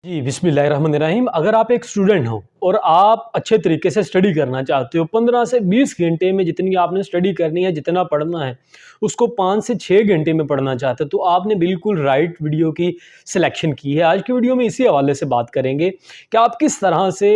जी, बिस्मिल्लाहिर्रहमानिर्रहीम। अगर आप एक स्टूडेंट हो और आप अच्छे तरीके से स्टडी करना चाहते हो, 15 से 20 घंटे में जितनी आपने स्टडी करनी है, जितना पढ़ना है, उसको 5 से 6 घंटे में पढ़ना चाहते हो, तो आपने बिल्कुल राइट वीडियो की सिलेक्शन की है। आज की वीडियो में इसी हवाले से बात करेंगे कि आप किस तरह से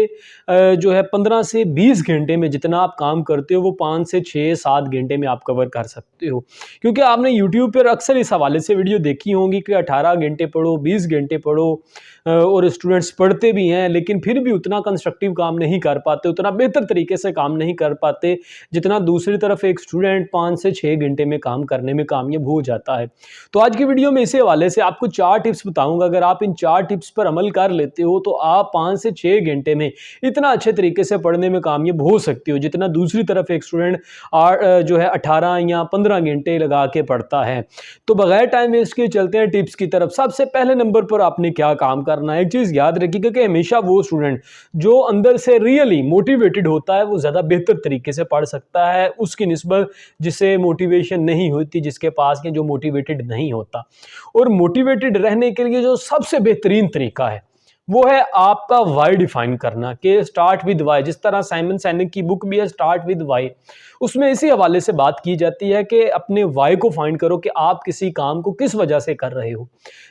जो है 15 से 20 घंटे में जितना आप काम करते हो, वो 5 से 6-7 घंटे में आप कवर कर सकते हो। क्योंकि आपने यूट्यूब पर अक्सर इस हवाले से वीडियो देखी होंगी कि 18 घंटे पढ़ो, 20 घंटे पढ़ो, और स्टूडेंट्स पढ़ते भी हैं लेकिन फिर भी उतना कंस्ट्रक्टिव काम नहीं कर पाते, उतना बेहतर तरीके से काम नहीं कर पाते जितना दूसरी तरफ एक स्टूडेंट 5 से 6 घंटे में काम करने में कामयाब हो जाता है। तो आज की वीडियो में इसी हवाले से आपको 4 टिप्स बताऊंगा। अगर आप इन 4 टिप्स पर अमल कर लेते हो तो आप 5 से 6 घंटे में इतना अच्छे तरीके से पढ़ने में कामयाब हो सकते हो जितना दूसरी तरफ एक स्टूडेंट जो है 18 या 15 घंटे लगा के पढ़ता है। तो बगैर टाइम वेस्ट के चलते हैं टिप्स की तरफ। सबसे पहले नंबर पर आपने क्या काम करना है, एक चीज़ याद रखिएगा कि हमेशा वो स्टूडेंट जो अंदर से रियली मोटिवेटेड होता है वो ज़्यादा बेहतर तरीके से पढ़ सकता है उसकी निस्बत जिसे मोटिवेशन नहीं होती, जिसके पास जो मोटिवेटेड नहीं होता। और मोटिवेटेड रहने के लिए जो सबसे बेहतरीन तरीका है वो है आपका वाई डिफाइन करना, कि स्टार्ट विद वाई। जिस तरह साइमन साइनेक की बुक भी है स्टार्ट विद वाई, उसमें इसी हवाले से बात की जाती है कि अपने वाई को फाइंड करो कि आप किसी काम को किस वजह से कर रहे हो।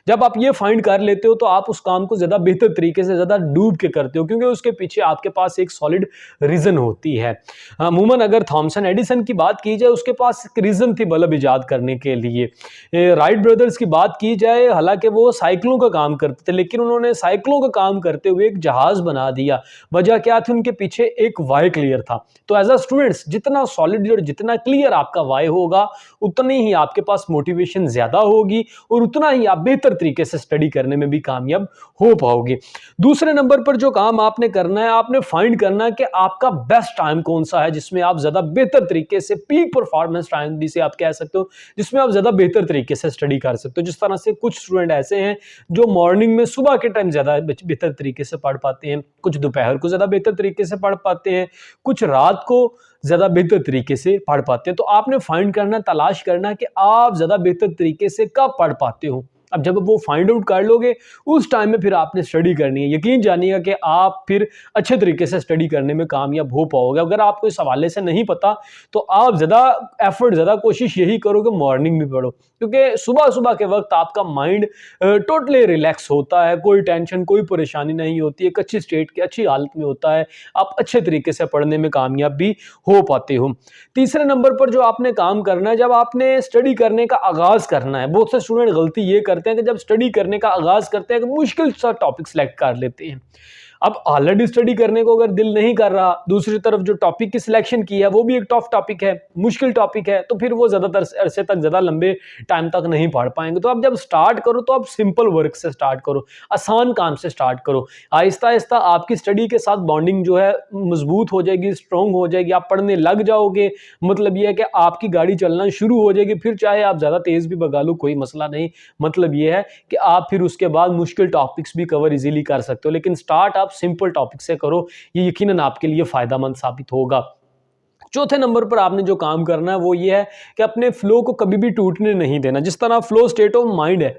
जब आप ये फाइंड कर लेते हो तो आप उस काम को ज़्यादा बेहतर तरीके से ज़्यादा डूब के करते हो, क्योंकि उसके पीछे आपके पास एक सॉलिड रीज़न होती है। अमूमन अगर थॉमसन एडिसन की बात की जाए, उसके पास एक रीज़न थी बल्ब ईजाद करने के लिए। राइट ब्रदर्स की बात की जाए, हालांकि वो साइकिलों का काम करते थे लेकिन उन्होंने साइकिलों का काम करते हुए एक जहाज़ बना दिया। वजह क्या थी? उनके पीछे एक वाई क्लियर था। तो एज अ स्टूडेंट्स जितना सॉलिड और जितना क्लियर आपका वाई होगा उतनी ही आपके पास मोटिवेशन ज़्यादा होगी और उतना ही आप बेहतर तरीके से स्टडी करने में भी कामयाब हो पाओगे। दूसरे नंबर पर जो काम आपने करना है, आपने फाइंड करना है कि आपका बेस्ट टाइम कौन सा है जिसमें आप ज़्यादा बेहतर तरीके से, पीक परफॉर्मेंस टाइम भी से आप कह सकते हो, जिसमें आप ज़्यादा बेहतर तरीके से स्टडी कर सकते हो। जिस तरह से कुछ स्टूडेंट ऐसे हैं जो मॉर्निंग में सुबह के टाइम ज़्यादा बेहतर तरीके से पढ़ पाते हैं, कुछ दोपहर को ज़्यादा बेहतर तरीके से पढ़ पाते हैं, कुछ रात को ज़्यादा बेहतर तरीके से पढ़ पाते हैं। तो आपने फाइंड करना, तलाश करना कि आप ज़्यादा बेहतर तरीके से कब पढ़ पाते हो। अब जब वो फाइंड आउट कर लोगे उस टाइम में फिर आपने स्टडी करनी है। यकीन जानिएगा कि आप फिर अच्छे तरीके से स्टडी करने में कामयाब हो पाओगे। अगर आपको इस हवाले से नहीं पता तो आप ज़्यादा एफर्ट, ज़्यादा कोशिश यही करो कि मॉर्निंग में पढ़ो, क्योंकि सुबह सुबह के वक्त आपका माइंड टोटली रिलैक्स होता है, कोई टेंशन, कोई परेशानी नहीं होती, एक अच्छी स्टेट की अच्छी हालत में होता है, आप अच्छे तरीके से पढ़ने में कामयाब भी हो पाते हो। तीसरे नंबर पर जो आपने काम करना है, जब आपने स्टडी करने का आगाज़ करना है, बहुत से स्टूडेंट गलती ये करते हैं कि जब स्टडी करने का आगाज़ करते हैं कि मुश्किल सा टॉपिक सेलेक्ट कर लेते हैं। अब ऑलरेडी स्टडी करने को अगर दिल नहीं कर रहा, दूसरी तरफ जो टॉपिक की सिलेक्शन की है वो भी एक टफ टॉपिक है, मुश्किल टॉपिक है, तो फिर वो ज़्यादातर अरसे तक, ज़्यादा लंबे टाइम तक नहीं पढ़ पाएंगे। तो आप जब स्टार्ट करो तो आप सिंपल वर्क से स्टार्ट करो, आसान काम से स्टार्ट करो। आहिस्ता आहिस्ता आपकी स्टडी के साथ बॉन्डिंग जो है मजबूत हो जाएगी, स्ट्रॉन्ग हो जाएगी, आप पढ़ने लग जाओगे। मतलब ये है कि आपकी गाड़ी चलना शुरू हो जाएगी। फिर चाहे आप ज़्यादा तेज़ भी भगा लो, कोई मसला नहीं। मतलब ये है कि आप फिर उसके बाद मुश्किल टॉपिक्स भी कवर इजीली कर सकते हो, लेकिन स्टार्ट आप सिंपल टॉपिक से करो, ये यकीनन आपके लिए फायदेमंद साबित होगा। चौथे नंबर पर आपने जो काम करना है वो ये है कि अपने फ्लो को कभी भी टूटने नहीं देना। जिस तरह फ्लो स्टेट ऑफ माइंड है,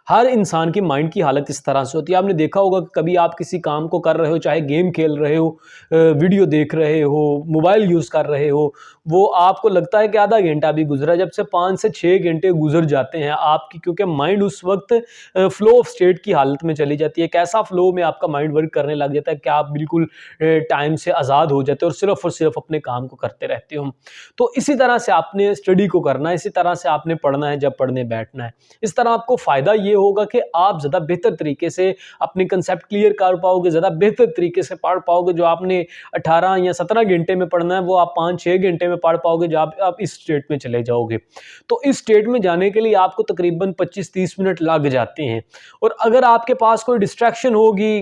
हर इंसान की माइंड की हालत इस तरह से होती है। आपने देखा होगा कि कभी आप किसी काम को कर रहे हो, चाहे गेम खेल रहे हो, वीडियो देख रहे हो, मोबाइल यूज़ कर रहे हो, वो आपको लगता है कि आधा घंटा भी गुजरा, जब से 5 से 6 घंटे गुजर जाते हैं आपकी, क्योंकि माइंड उस वक्त फ्लो ऑफ स्टेट की हालत में चली जाती है। कैसा फ्लो में आपका माइंड वर्क करने लग जाता है कि आप बिल्कुल टाइम से आज़ाद हो जाते हो और सिर्फ अपने काम को करते रहते हो। तो इसी तरह से आपने स्टडी को करना है, इसी तरह से आपने पढ़ना है जब पढ़ने बैठना है। इस तरह आपको फ़ायदा ये होगा कि आप ज़्यादा बेहतर तरीके से अपने कंसेप्ट क्लियर कर पाओगे, ज़्यादा बेहतर तरीके से पढ़ पाओगे। जो आपने 18 या 17 घंटे में पढ़ना है वो आप 5-6 घंटे में पढ़ पाओगे जब आप इस स्टेट में चले जाओगे। तो इस स्टेट में जाने के लिए आपको तकरीबन 25-30 मिनट लग जाते हैं। और अगर आपके पास कोई डिस्ट्रैक्शन होगी,